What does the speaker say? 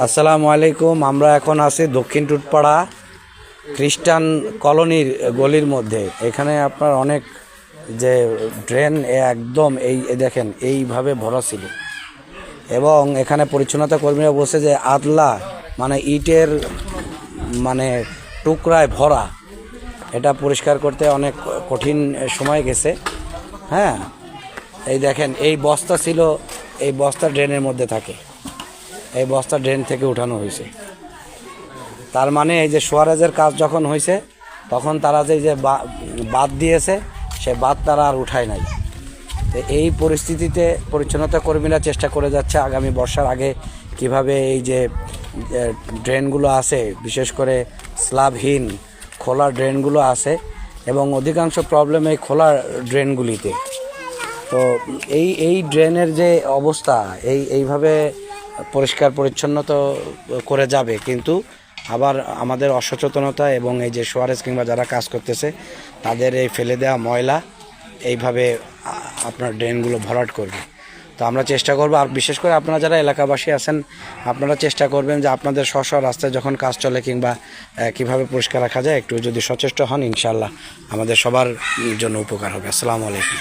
আসসালামু আলাইকুম। আমরা এখন আছি দক্ষিণ টুটপাড়া খ্রিস্টান কলোনির গলির মধ্যে। এখানে আপনার অনেক যে ড্রেন একদম এই দেখেন এইভাবে ভরা ছিল, এবং এখানে পরিচ্ছন্নতা কর্মীরা বলছে যে আদলা মানে ইটের মানে টুকরায় ভরা। এটা পরিষ্কার করতে অনেক কঠিন সময় গেছে। হ্যাঁ, এই দেখেন এই বস্তা ছিল, এই বস্তা ড্রেনের মধ্যে থাকে, এই বস্তা ড্রেন থেকে উঠানো হয়েছে। তার মানে এই যে সুয়ারেজের কাজ যখন হয়েছে তখন তারা যে বাঁধ দিয়েছে সে বাঁধ তারা আর উঠায় নাই। তো এই পরিস্থিতিতে পরিচ্ছন্নতা কর্মীরা চেষ্টা করে যাচ্ছে আগামী বর্ষার আগে কিভাবে এই যে ড্রেনগুলো আছে, বিশেষ করে স্ল্যাবহীন খোলা ড্রেনগুলো আছে, এবং অধিকাংশ প্রবলেম এই খোলা ড্রেনগুলিতে। তো এই ড্রেনের যে অবস্থা এইভাবে পরিষ্কার পরিচ্ছন্নতা করে যাবে, কিন্তু আবার আমাদের অসচেতনতা এবং এই যে সুয়ারেজ কিংবা যারা কাজ করতেছে তাদের এই ফেলে দেওয়া ময়লা এইভাবে আপনার ড্রেনগুলো ভরাট করবে। তো আমরা চেষ্টা করব, আর বিশেষ করে আপনারা যারা এলাকাবাসী আছেন আপনারা চেষ্টা করবেন যে আপনাদের স্ব রাস্তায় যখন কাজ চলে কিংবা কিভাবে পরিষ্কার রাখা যায় একটু যদি সচেষ্ট হন, ইনশাআল্লাহ আমাদের সবার জন্য উপকার হবে। আসসালামু আলাইকুম।